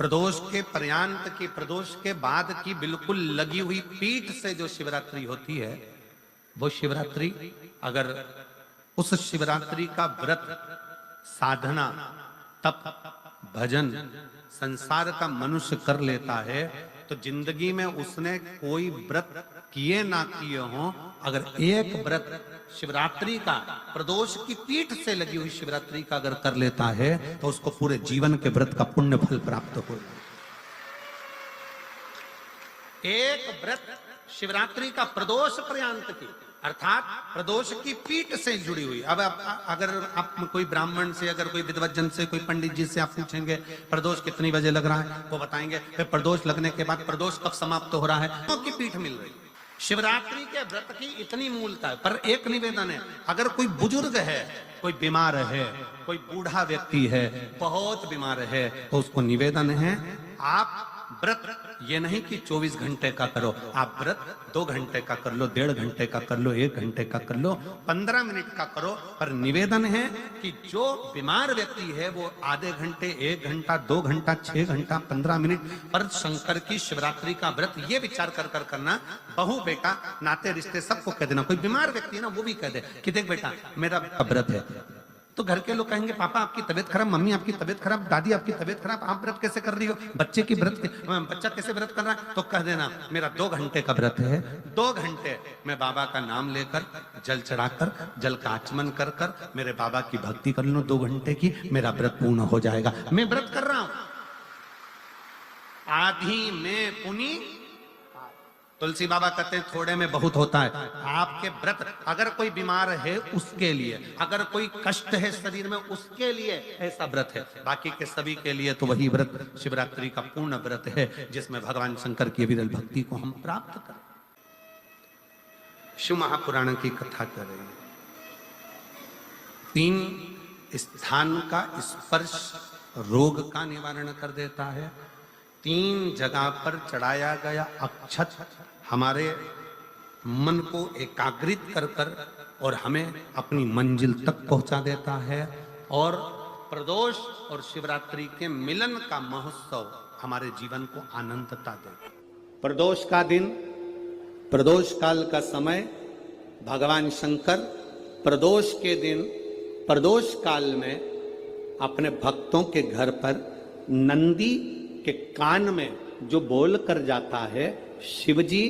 प्रदोष के पर्यांत की, प्रदोष के बाद की बिल्कुल लगी हुई पीठ से जो शिवरात्रि होती है, वो शिवरात्रि अगर उस शिवरात्रि का व्रत, साधना, तप, भजन, संसार का मनुष्य कर लेता है तो जिंदगी में उसने कोई व्रत किए ना किए हो, अगर एक व्रत शिवरात्रि का, प्रदोष की पीठ से लगी हुई शिवरात्रि का अगर कर लेता है तो उसको पूरे जीवन के व्रत का पुण्य फल प्राप्त हो। एक व्रत शिवरात्रि का प्रदोष पर्यंत की, अर्थात प्रदोष की पीठ से जुड़ी हुई। अब अगर आप कोई ब्राह्मण से, अगर कोई विद्वज्जन से, कोई पंडित जी से आप पूछेंगे प्रदोष कितनी बजे लग रहा है, वो बताएंगे। फिर प्रदोष लगने के बाद प्रदोष कब समाप्त हो रहा है, तो की पीठ मिल रही। शिवरात्रि के व्रत की इतनी मूलता है। पर एक निवेदन है, अगर कोई बुजुर्ग है, कोई बीमार है, कोई बूढ़ा व्यक्ति है, बहुत बीमार है, तो उसको निवेदन है आप व्रत ये नहीं कि 24 घंटे का करो, आप व्रत 2 घंटे का कर लो, 1.5 घंटे का कर लो, 1 घंटे का कर लो, 15 मिनट का करो। पर निवेदन है कि जो बीमार व्यक्ति है वो आधे घंटे, 1 घंटा, 2 घंटा, 6 घंटा, 15 मिनट पर शंकर की शिवरात्रि का व्रत ये विचार कर करना। बहू बेटा नाते रिश्ते सबको कह देना। कोई बीमार व्यक्ति है ना, वो भी कह दे कि देख बेटा मेरा व्रत है। तो घर के लोग कहेंगे पापा आपकी तबीयत खराब, मम्मी आपकी तबीयत खराब, दादी आपकी तबीयत खराब, आप व्रत कैसे कर रही हो, बच्चे की बच्चा कैसे व्रत कर रहा है, तो कह देना मेरा 2 घंटे का व्रत है। 2 घंटे मैं बाबा का नाम लेकर, जल चढ़ाकर, जल का आचमन कर कर मेरे बाबा की भक्ति कर लो 2 घंटे की, मेरा व्रत पूर्ण हो जाएगा। मैं व्रत कर रहा हूं, आधी में पुनी। तुलसी बाबा कहते हैं थोड़े में बहुत होता है। आपके व्रत, अगर कोई बीमार है उसके लिए, अगर कोई कष्ट है शरीर में उसके लिए ऐसा व्रत है। बाकी के सभी के लिए तो वही व्रत शिवरात्रि का पूर्ण व्रत है जिसमें भगवान शंकर की विरल भक्ति को हम प्राप्त करें। शिव महापुराण की कथा कर रहे हैं। 3 स्थान का स्पर्श रोग का निवारण कर देता है। 3 जगह पर चढ़ाया गया अक्षत हमारे मन को एकाग्रित कर कर और हमें अपनी मंजिल तक पहुंचा देता है। और प्रदोष और शिवरात्रि के मिलन का महोत्सव हमारे जीवन को आनंदता देता है। प्रदोष का दिन, प्रदोष काल का समय, भगवान शंकर प्रदोष के दिन, प्रदोष काल में अपने भक्तों के घर पर नंदी के कान में जो बोल कर जाता है, शिवजी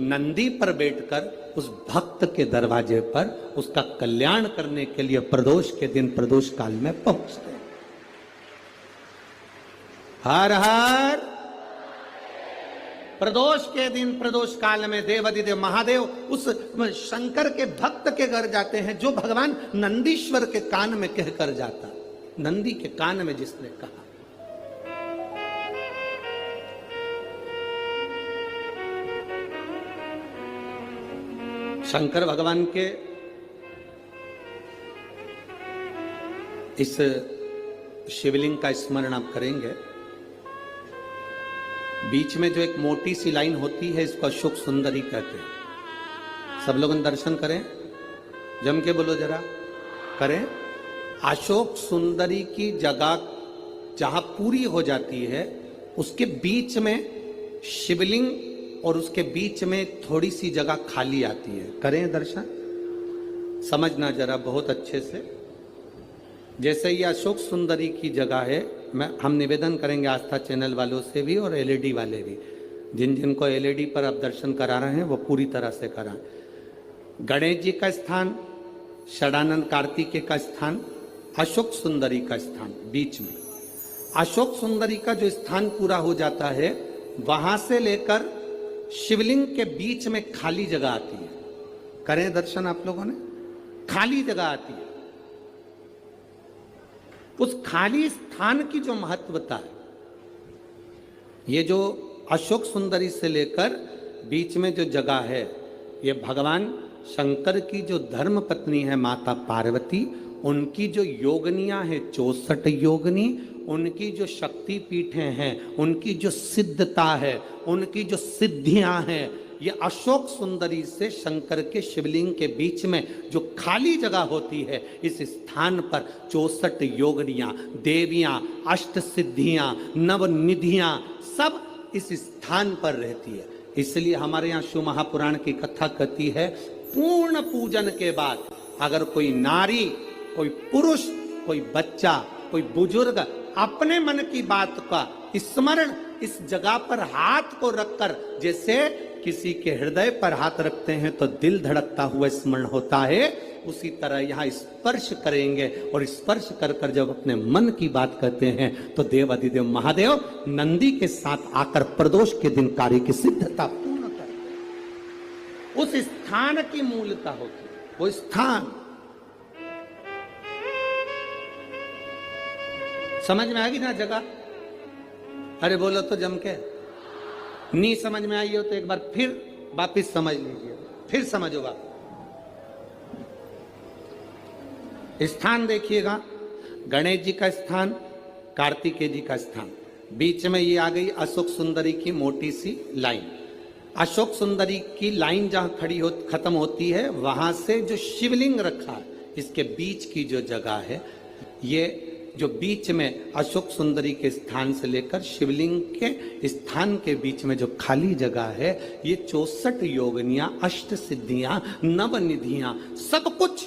नंदी पर बैठकर उस भक्त के दरवाजे पर उसका कल्याण करने के लिए प्रदोष के दिन, प्रदोष काल में पहुंचते हैं। हर हर। प्रदोष के दिन, प्रदोष काल में देवाधिदेव महादेव उस शंकर के भक्त के घर जाते हैं जो भगवान नंदीश्वर के कान में कहकर जाता। नंदी के कान में जिसने कहा, शंकर भगवान के इस शिवलिंग का स्मरण आप करेंगे। बीच में जो एक मोटी सी लाइन होती है इसको अशोक सुंदरी कहते हैं। सब लोग दर्शन करें, जम के बोलो जरा, करें। अशोक सुंदरी की जगह जहां पूरी हो जाती है उसके बीच में शिवलिंग और उसके बीच में थोड़ी सी जगह खाली आती है। करें दर्शन, समझना जरा बहुत अच्छे से। जैसे ये अशोक सुंदरी की जगह है, हम निवेदन करेंगे आस्था चैनल वालों से भी और एलईडी वाले भी, जिन जिनको एलईडी पर आप दर्शन करा रहे हैं वो पूरी तरह से कराएं। गणेश जी का स्थान, षडानंद कार्तिकेय का स्थान, अशोक सुंदरी का स्थान बीच में। अशोक सुंदरी का जो स्थान पूरा हो जाता है, वहां से लेकर शिवलिंग के बीच में खाली जगह आती है। करें दर्शन आप लोगों ने, खाली जगह आती है। उस खाली स्थान की जो महत्वता है, ये जो अशोक सुंदरी से लेकर बीच में जो जगह है, ये भगवान शंकर की जो धर्म पत्नी है माता पार्वती, उनकी जो योगनियां हैं 64 योगनी, उनकी जो शक्ति पीठें हैं, उनकी जो सिद्धता है, उनकी जो सिद्धियां हैं, ये अशोक सुंदरी से शंकर के शिवलिंग के बीच में जो खाली जगह होती है, इस स्थान पर 64 योगिनियां, देवियां, अष्ट सिद्धियां, नवनिधियां सब इस स्थान पर रहती है। इसलिए हमारे यहाँ शिव महापुराण की कथा कहती है, पूर्ण पूजन के बाद अगर कोई नारी, कोई पुरुष, कोई बच्चा, कोई बुजुर्ग अपने मन की बात का स्मरण इस जगह पर हाथ को रखकर, जैसे किसी के हृदय पर हाथ रखते हैं तो दिल धड़कता हुआ स्मरण होता है, उसी तरह यहाँ स्पर्श करेंगे और स्पर्श कर कर जब अपने मन की बात कहते हैं तो देवाधिदेव महादेव नंदी के साथ आकर प्रदोष के दिन कार्य की सिद्धता पूर्ण करते। उस स्थान की मूलता होती है, वो स्थान समझ में आएगी ना जगह? अरे बोलो तो जम के। नहीं समझ में आई हो तो एक बार फिर वापिस समझ लीजिए, फिर समझोगा। स्थान देखिएगा, गणेश जी का स्थान, कार्तिकेय जी का स्थान, बीच में ये आ गई अशोक सुंदरी की मोटी सी लाइन। अशोक सुंदरी की लाइन जहां खत्म होती है, वहां से जो शिवलिंग रखा है, इसके बीच की जो जगह है, ये जो बीच में अशोक सुंदरी के स्थान से लेकर शिवलिंग के स्थान के बीच में जो खाली जगह है, ये 64 योगिनियां, अष्ट सिद्धियां, नवनिधियां, सब कुछ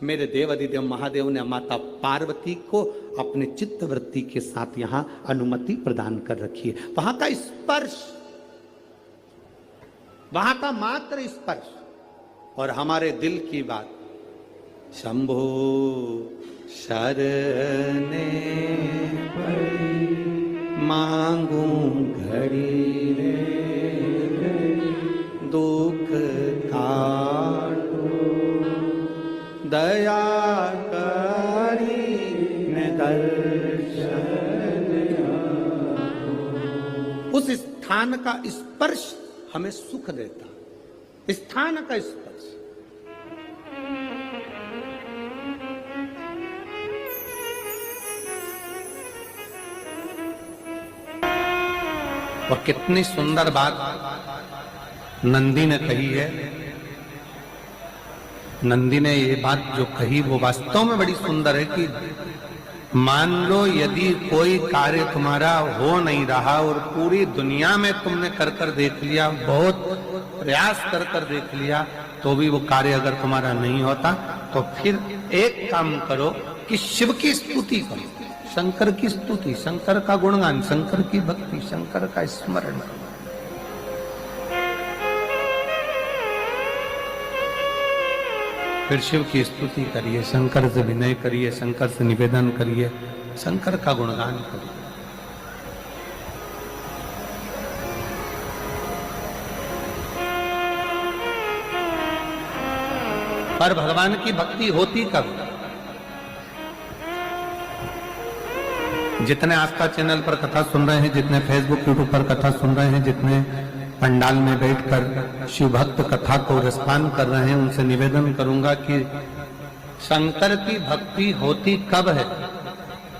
मेरे देवाधिदेव महादेव ने माता पार्वती को अपने चित्तवृत्ति के साथ यहां अनुमति प्रदान कर रखी है। वहां का स्पर्श, वहां का मात्र स्पर्श और हमारे दिल की बात, शंभो शरणे पड़ी मांगू घड़ी रे दुख काटो दया करी ने दर्शन। उस स्थान का स्पर्श हमें सुख देता, स्थान का स्पर्श। और कितनी सुंदर बात नंदी ने कही है। नंदी ने ये बात जो कही वो वास्तव में बड़ी सुंदर है कि मान लो यदि कोई कार्य तुम्हारा हो नहीं रहा और पूरी दुनिया में तुमने कर कर देख लिया, बहुत प्रयास कर कर देख लिया, तो भी वो कार्य अगर तुम्हारा नहीं होता, तो फिर एक काम करो कि शिव की स्तुति करो, शंकर की स्तुति, शंकर का गुणगान, शंकर की भक्ति, शंकर का स्मरण। फिर शिव की स्तुति करिए, शंकर से विनय करिए, शंकर से निवेदन करिए, शंकर का गुणगान करिए। पर भगवान की भक्ति होती कब? जितने आस्था चैनल पर कथा सुन रहे हैं, जितने फेसबुक यूट्यूब पर कथा सुन रहे हैं, जितने पंडाल में बैठकर शिव भक्त कथा को रसपान कर रहे हैं, उनसे निवेदन करूंगा कि शंकर की भक्ति होती कब है,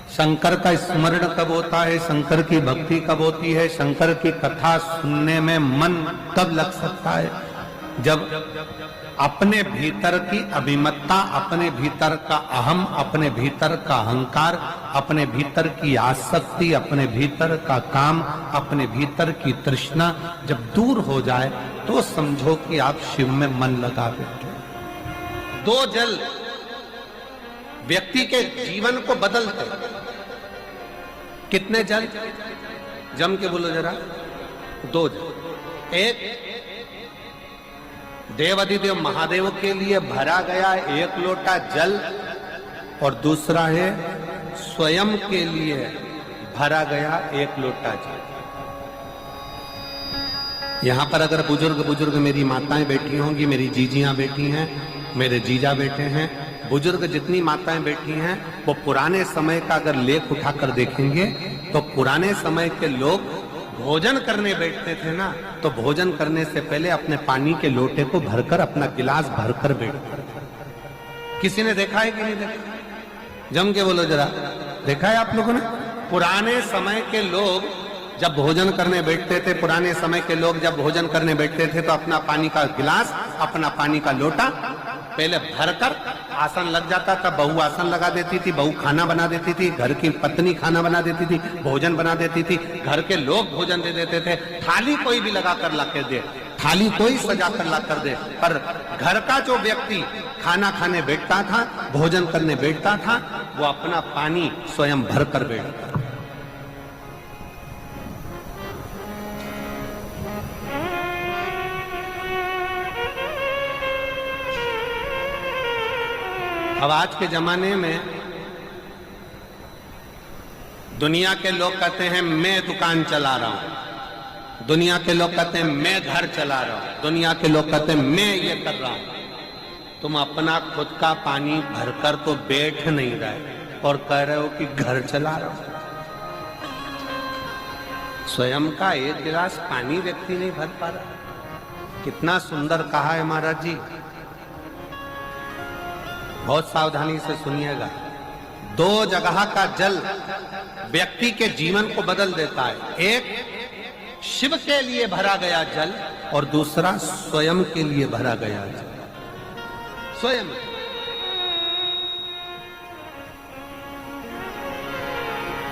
शंकर का स्मरण कब होता है, शंकर की भक्ति कब होती है, शंकर की कथा सुनने में मन कब लग सकता है, जब अपने भीतर की अभिमत्ता, अपने भीतर का अहम, अपने भीतर का अहंकार, अपने भीतर की आसक्ति, अपने भीतर का काम, अपने भीतर की तृष्णा जब दूर हो जाए तो समझो कि आप शिव में मन लगा बैठे। दो जल व्यक्ति के जीवन को बदलते। कितने जल? जम के बोलो जरा। दो जल। एक देवाधिदेव महादेव के लिए भरा गया एक लोटा जल और दूसरा है स्वयं के लिए भरा गया एक लोटा जल। यहां पर अगर बुजुर्ग मेरी माताएं बैठी होंगी, मेरी जीजियां बैठी हैं, मेरे जीजा बैठे हैं, बुजुर्ग जितनी माताएं बैठी हैं, वो पुराने समय का अगर लेख उठाकर देखेंगे तो पुराने समय के लोग भोजन करने बैठते थे ना, तो भोजन करने से पहले अपने पानी के लोटे को भरकर, अपना गिलास भरकर बैठते थे। किसी ने देखा है कि नहीं देखा? जम के बोलो जरा। देखा है आप लोगों ने? पुराने समय के लोग जब भोजन करने बैठते थे, पुराने समय के लोग जब भोजन करने बैठते थे तो अपना पानी का गिलास, अपना पानी का लोटा पहले भरकर आसन लग जाता था। बहू आसन लगा देती थी, बहू खाना बना देती थी, घर की पत्नी खाना बना देती थी, भोजन बना देती थी, घर के लोग भोजन दे देते थे। थाली कोई भी लगा कर ला के दे, थाली कोई सजा कर ला कर दे, पर घर का जो व्यक्ति खाना खाने बैठता था, भोजन करने बैठता था, वो अपना पानी स्वयं भर कर बैठता। अब आज के जमाने में दुनिया के लोग कहते हैं मैं दुकान चला रहा हूं, दुनिया के लोग कहते हैं मैं घर चला रहा हूं, दुनिया के लोग कहते हैं मैं ये कर रहा हूं। तुम अपना खुद का पानी भरकर तो बैठ नहीं रहे और कह रहे हो कि घर चला रहा हूं। स्वयं का एक गिलास पानी व्यक्ति नहीं भर पा रहा। कितना सुंदर कहा है महाराज जी, बहुत सावधानी से सुनिएगा। दो जगह का जल व्यक्ति के जीवन को बदल देता है। एक शिव के लिए भरा गया जल और दूसरा स्वयं के लिए भरा गया जल। स्वयं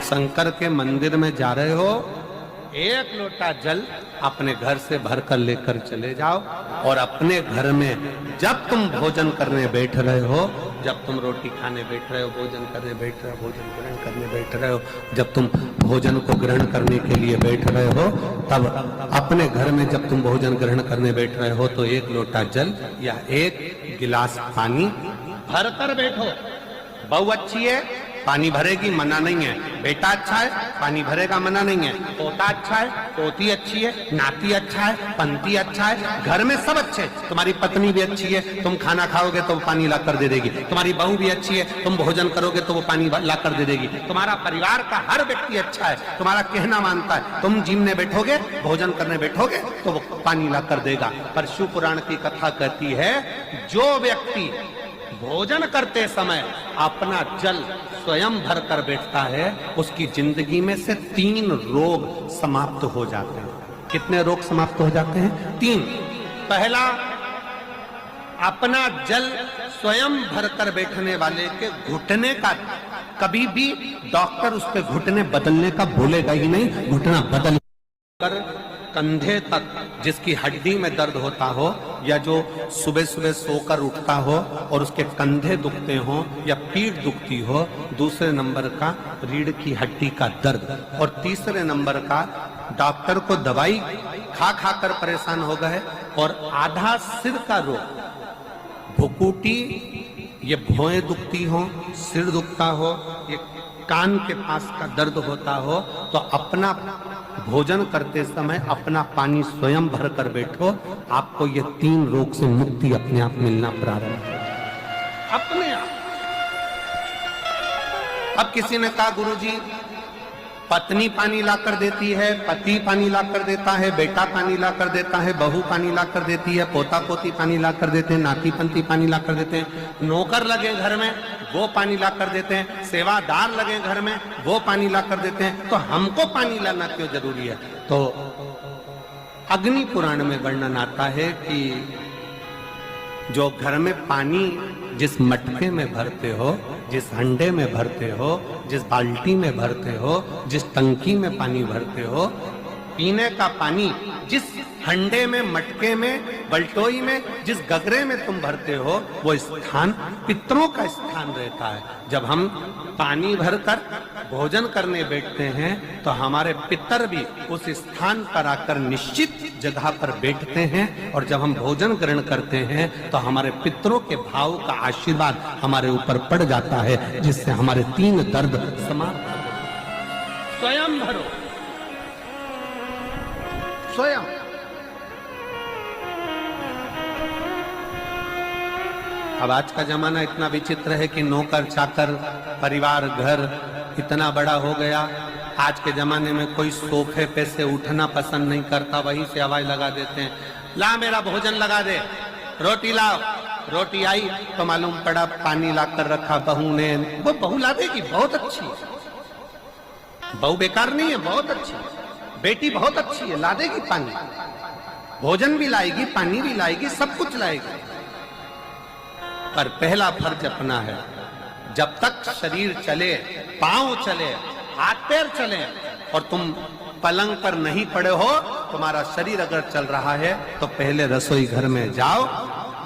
शंकर के मंदिर में जा रहे हो, एक लोटा जल अपने घर से भरकर लेकर चले जाओ और अपने घर में जब तुम भोजन करने बैठ रहे हो, जब तुम रोटी खाने बैठ रहे हो, भोजन करने बैठ रहे हो, भोजन ग्रहण करने बैठ रहे हो, जब तुम भोजन को ग्रहण करने के लिए बैठ रहे हो, तब अपने घर में जब तुम भोजन ग्रहण करने बैठ रहे हो तो एक लोटा जल या एक गिलास पानी भरकर बैठो। बहू अच्छी है, पानी भरेगी, मना नहीं है। बेटा अच्छा है, पानी भरेगा, मना नहीं है। पोता अच्छा है, पोती अच्छी है, नाती अच्छा है, पंती अच्छा है, घर में सब अच्छे। तुम्हारी पत्नी भी अच्छी है, तुम खाना खाओगे तो वो पानी ला कर दे देगी। तुम्हारी बहू भी अच्छी है, तुम भोजन करोगे तो वो पानी ला कर दे देगी। तुम्हारा परिवार का हर व्यक्ति अच्छा है, तुम्हारा कहना मानता है। तुम जिमने बैठोगे, भोजन करने बैठोगे तो वो पानी ला कर देगा। पर शिव पुराण की कथा कहती है, जो व्यक्ति भोजन करते समय अपना जल स्वयं भर कर बैठता है, उसकी जिंदगी में से 3 रोग समाप्त हो जाते हैं। कितने रोग समाप्त हो जाते हैं? 3। पहला, अपना जल स्वयं भरकर बैठने वाले के घुटने का कभी भी डॉक्टर उस पे घुटने बदलने का बोलेगा ही नहीं। घुटना बदल कर कंधे तक जिसकी हड्डी में दर्द होता हो, या जो सुबह सुबह सोकर उठता हो और उसके कंधे दुखते हो या पीठ दुखती हो, दूसरे नंबर का रीढ़ की हड्डी का दर्द, और तीसरे नंबर का डॉक्टर को दवाई खा खा कर परेशान हो गए, और आधा सिर का रोग, भुकुटी, ये भौएं दुखती हो, सिर दुखता हो, ये कान के पास का दर्द होता हो, तो अपना भोजन करते समय अपना पानी स्वयं भर कर बैठो। आपको ये 3 रोग से मुक्ति अपने आप मिलना प्रारंभ हो, अपने आप। अब किसी ने कहा, गुरुजी पत्नी पानी ला कर देती है, पति पानी ला कर देता है, बेटा पानी ला कर देता है, बहू पानी ला कर देती है, पोता पोती पानी ला कर देते हैं, नाती पंती पानी ला कर देते हैं, नौकर लगे घर में वो पानी ला कर देते हैं, सेवादार लगे घर में वो पानी ला कर देते हैं, तो हमको पानी लाना क्यों जरूरी है? तो अग्नि पुराण में वर्णन आता है कि जो घर में पानी जिस मटके में भरते हो, जिस हंडे में भरते हो, जिस बाल्टी में भरते हो, जिस टंकी में पानी भरते हो, पीने का पानी जिस हंडे में, मटके में, बल्टोई में, जिस गगरे में तुम भरते हो, वो स्थान पितरों का स्थान रहता है। जब हम पानी भरकर भोजन करने बैठते हैं तो हमारे पितर भी उस स्थान पर आकर निश्चित जगह पर बैठते हैं, और जब हम भोजन ग्रहण करते हैं तो हमारे पितरों के भाव का आशीर्वाद हमारे ऊपर पड़ जाता है, जिससे हमारे 3 दर्द समाप्त हो जाते। स्वयं भरो, स्वयं। अब आज का जमाना इतना विचित्र है कि नौकर चाकर, परिवार, घर इतना बड़ा हो गया। आज के जमाने में कोई सोफे पे से उठना पसंद नहीं करता, वहीं से आवाज लगा देते हैं, ला मेरा भोजन लगा दे, रोटी लाओ। रोटी आई तो मालूम पड़ा पानी ला कर रखा बहू ने। वो बहू ला देगी, बहुत अच्छी, बहू बेकार नहीं है, बहुत अच्छी। बेटी बहुत अच्छी है, ला देगी पानी, भोजन भी लाएगी, पानी भी लाएगी, सब कुछ लाएगी। पर पहला फर्ज अपना है, जब तक शरीर चले, पांव चले, हाथ पैर चले और तुम पलंग पर नहीं पड़े हो, तुम्हारा शरीर अगर चल रहा है तो पहले रसोई घर में जाओ,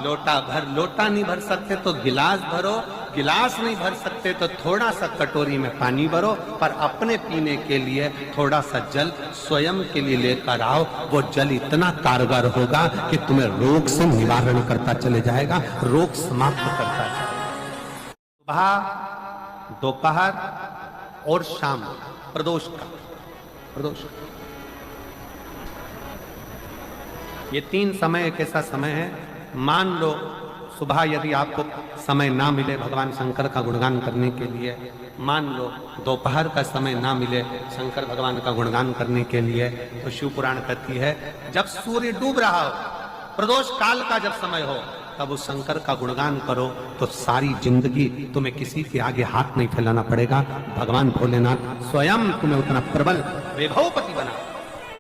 लोटा भर, लोटा नहीं भर सकते तो गिलास भरो, गिलास नहीं भर सकते तो थोड़ा सा कटोरी में पानी भरो, पर अपने पीने के लिए थोड़ा सा जल स्वयं के लिए लेकर आओ। वो जल इतना कारगर होगा कि तुम्हें रोग से निवारण करता चले जाएगा, रोग समाप्त करता जाएगा। सुबह, दोपहर और शाम प्रदोष का, प्रदोष ये 3 समय एक ऐसा समय है, मान लो सुबह यदि आपको समय ना मिले भगवान शंकर का गुणगान करने के लिए, मान लो दोपहर का समय ना मिले शंकर भगवान का गुणगान करने के लिए, तो शिव पुराण कहती है जब सूर्य डूब रहा हो, प्रदोष काल का जब समय हो, तब उस शंकर का गुणगान करो तो सारी जिंदगी तुम्हें किसी के आगे हाथ नहीं फैलाना पड़ेगा। भगवान भोलेनाथ स्वयं तुम्हें उतना प्रबल वैभवपति बना